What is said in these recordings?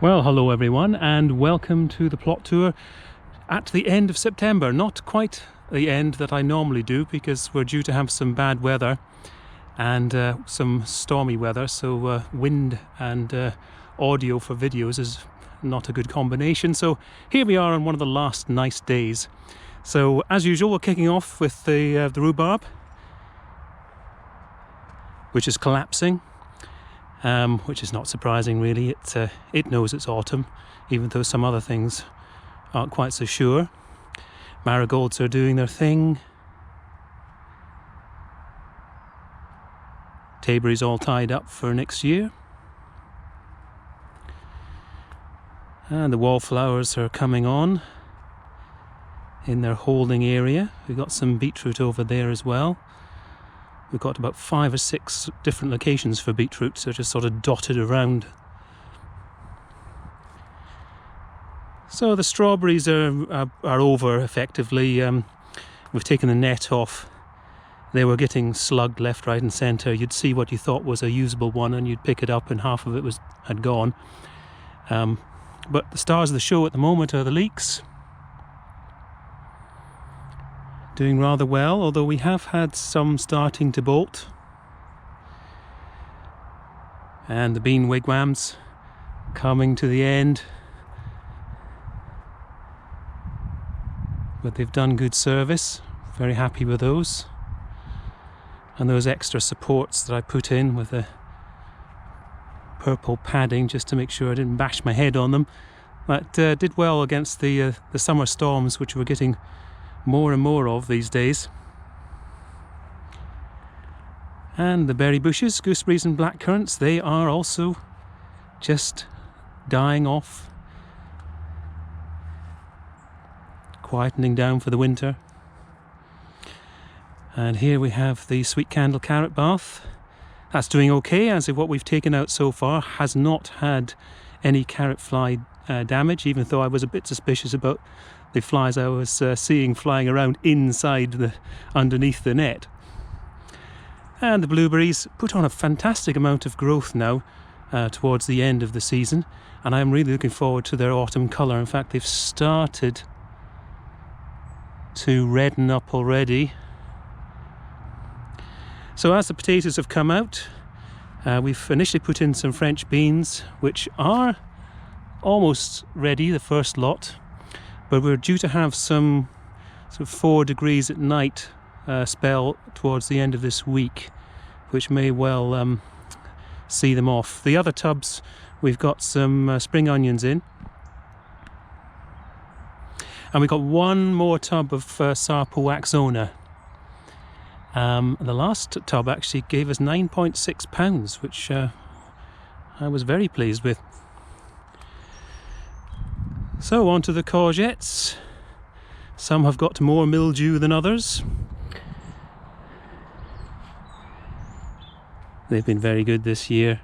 Well, hello everyone, and welcome to the plot tour at the end of September. Not quite the end that I normally do, because we're due to have some bad weather and some stormy weather, so wind and audio for videos is not a good combination. So here we are on one of the last nice days. So as usual, we're kicking off with the rhubarb, which is collapsing. Which is not surprising really. It knows it's autumn, even though some other things aren't quite so sure. Marigolds are doing their thing. Taberry's all tied up for next year. And the wallflowers are coming on in their holding area. We've got some beetroot over there as well. We've got about 5 or 6 different locations for beetroot, so just sort of dotted around. So the strawberries are over effectively. We've taken the net off. They were getting slugged left, right and centre. You'd see what you thought was a usable one and you'd pick it up and half of it had gone. But the stars of the show at the moment are the leeks. Doing rather well, although we have had some starting to bolt. And the bean wigwams coming to the end. But they've done good service. Very happy with those. And those extra supports that I put in with the purple padding just to make sure I didn't bash my head on them. That did well against the summer storms, which we're getting more and more of these days. And the berry bushes, gooseberries and blackcurrants, they are also just dying off, quietening down for the winter. And here we have the sweet candle carrot bath. That's doing okay, as if what we've taken out so far has not had any carrot fly damage, even though I was a bit suspicious about the flies I was seeing flying around underneath the net. And the blueberries put on a fantastic amount of growth now towards the end of the season, and I'm really looking forward to their autumn colour. In fact, they've started to redden up already. So as the potatoes have come out, we've initially put in some French beans, which are almost ready, the first lot. But we're due to have some sort of 4 degrees at night spell towards the end of this week, which may well see them off. The other tubs, we've got some spring onions in. And we've got one more tub of Sarpo Axona. The last tub actually gave us £9.6, which I was very pleased with. So on to the courgettes. Some have got more mildew than others. They've been very good this year.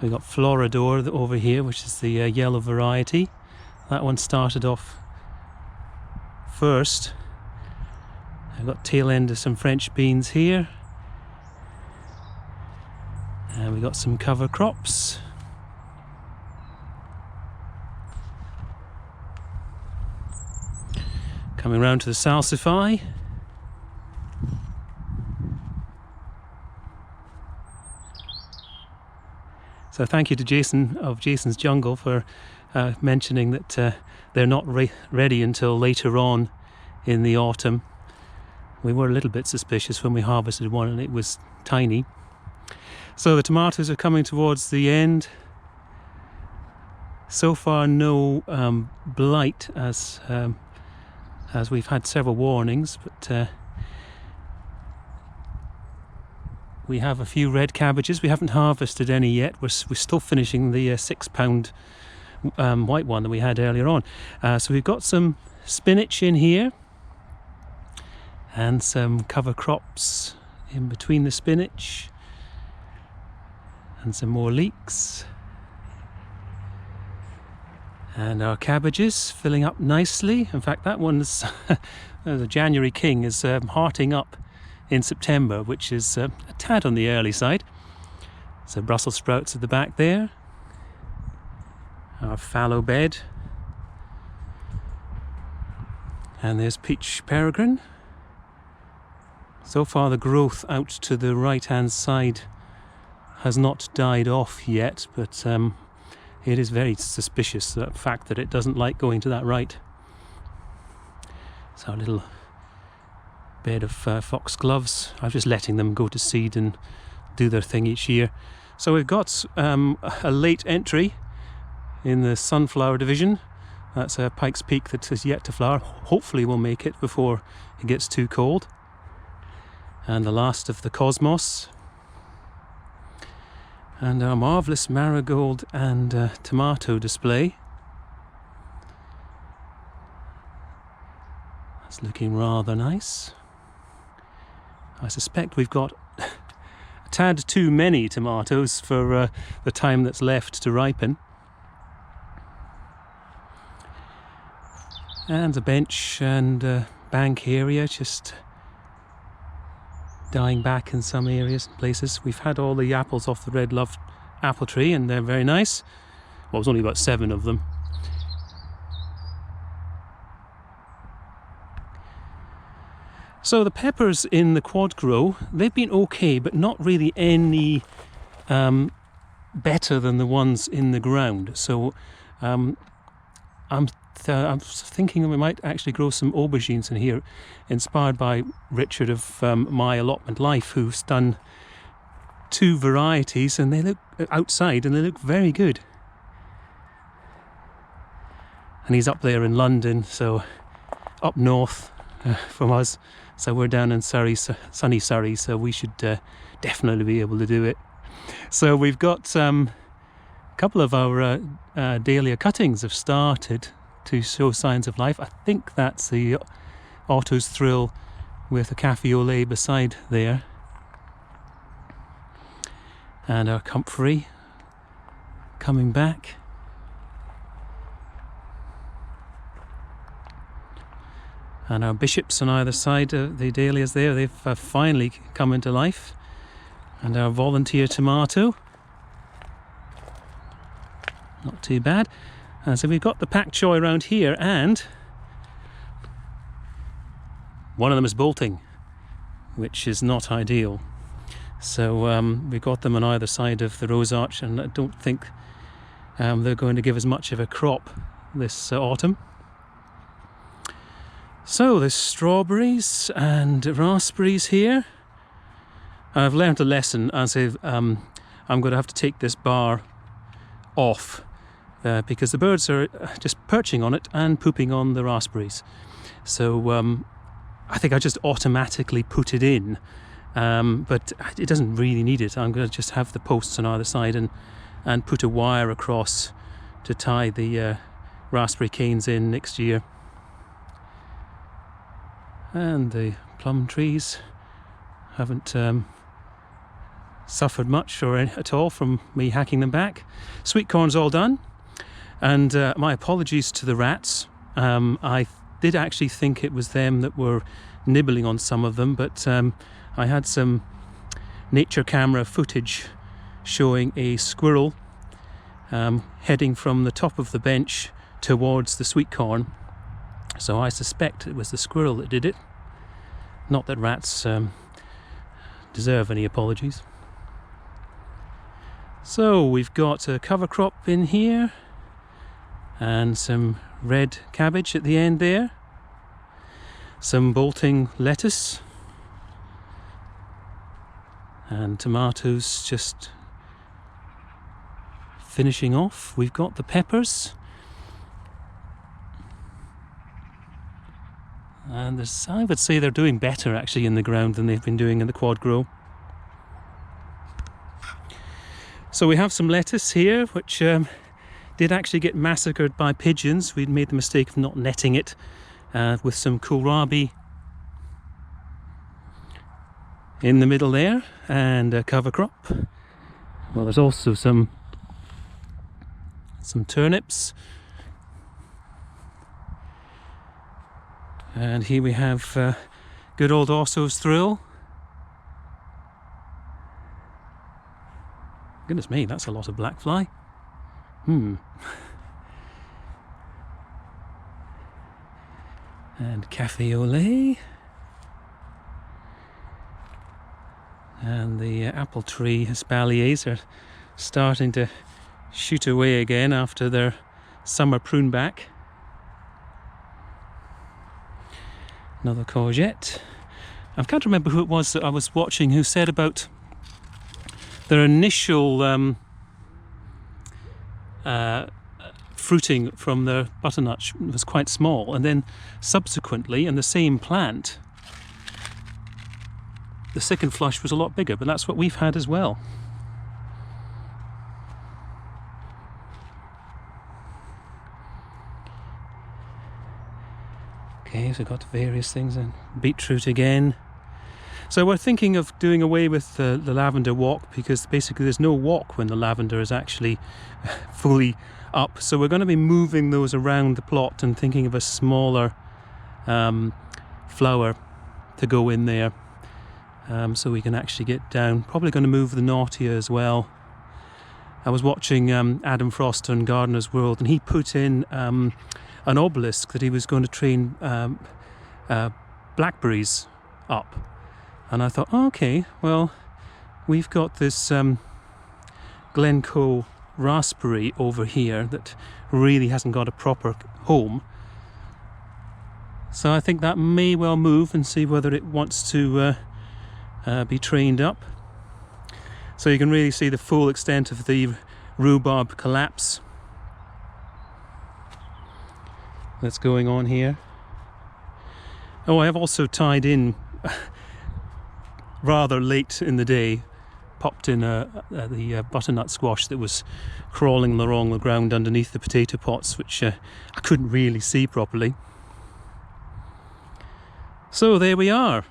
We've got Floridor over here, which is the yellow variety. That one started off first. I've got tail end of some French beans here. And we've got some cover crops. Coming round to the salsify. So thank you to Jason of Jason's Jungle for mentioning that they're not ready until later on in the autumn. We were a little bit suspicious when we harvested one and it was tiny. So the tomatoes are coming towards the end. So far no blight as we've had several warnings, but we have a few red cabbages. We haven't harvested any yet. We're still finishing the £6 white one that we had earlier on. So we've got some spinach in here and some cover crops in between the spinach and some more leeks. And our cabbages filling up nicely. In fact, that one's the January King is hearting up in September, which is a tad on the early side. So Brussels sprouts at the back there. Our fallow bed. And there's peach peregrine. So far the growth out to the right hand side has not died off yet, but it is very suspicious, the fact that it doesn't like going to that right. It's our little bed of foxgloves. I'm just letting them go to seed and do their thing each year. So we've got a late entry in the sunflower division. That's a Pike's Peak that is yet to flower. Hopefully we'll make it before it gets too cold. And the last of the cosmos. And our marvellous marigold and tomato display. That's looking rather nice. I suspect we've got a tad too many tomatoes for the time that's left to ripen. And a bench and bank area just dying back in some areas and places. We've had all the apples off the red love apple tree and they're very nice. Well, it was only about 7 of them. So the peppers in the quad grow, they've been okay, but not really any better than the ones in the ground. So I'm thinking that we might actually grow some aubergines in here, inspired by Richard of My Allotment Life, who's done 2 varieties, and they look outside and they look very good. And he's up there in London, so up north from us. So we're down in Surrey, sunny Surrey, so we should definitely be able to do it. So we've got a couple of our dahlia cuttings have started to show signs of life. I think that's the Otto's Thrill with a cafe au lait beside there. And our comfrey coming back. And our bishops on either side of the dahlias there, they've finally come into life. And our volunteer tomato. Not too bad. And so we've got the pak choi around here, and one of them is bolting, which is not ideal. So we've got them on either side of the rose arch, and I don't think they're going to give us much of a crop this autumn. So there's strawberries and raspberries here. I've learned a lesson, as if I'm going to have to take this bar off because the birds are just perching on it and pooping on the raspberries. So I think I just automatically put it in, but it doesn't really need it. I'm going to just have the posts on either side and put a wire across to tie the raspberry canes in next year. And the plum trees haven't suffered much or at all from me hacking them back. Sweet corn's all done, and my apologies to the rats. I did actually think it was them that were nibbling on some of them, but I had some nature camera footage showing a squirrel heading from the top of the bench towards the sweet corn. So I suspect it was the squirrel that did it. Not that rats deserve any apologies. So we've got a cover crop in here and some red cabbage at the end there. Some bolting lettuce and tomatoes just finishing off. We've got the peppers. And I would say they're doing better actually in the ground than they've been doing in the quad grow. So we have some lettuce here, which did actually get massacred by pigeons. We'd made the mistake of not netting it with some kohlrabi in the middle there, and a cover crop. Well, there's also some turnips. And here we have good old Otto's Thrill. Goodness me, that's a lot of black fly. And cafe au lait. And the apple tree espaliers are starting to shoot away again after their summer prune back. Another courgette. I can't remember who it was that I was watching who said about their initial fruiting from their butternut was quite small, and then subsequently in the same plant the second flush was a lot bigger, but that's what we've had as well. Okay, so we've got various things, and beetroot again. So we're thinking of doing away with the lavender walk, because basically there's no walk when the lavender is actually fully up. So we're going to be moving those around the plot and thinking of a smaller flower to go in there, so we can actually get down. Probably going to move the Naughtia as well. I was watching Adam Frost on Gardener's World, and he put in an obelisk that he was going to train blackberries up. And I thought, oh, okay, well, we've got this Glencoe raspberry over here that really hasn't got a proper home. So I think that may well move and see whether it wants to be trained up. So you can really see the full extent of the rhubarb collapse that's going on here. Oh, I have also tied in rather late in the day, popped in the butternut squash that was crawling along the ground underneath the potato pots, which I couldn't really see properly. So there we are.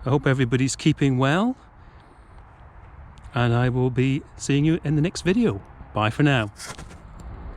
I hope everybody's keeping well, and I will be seeing you in the next video. Bye for now.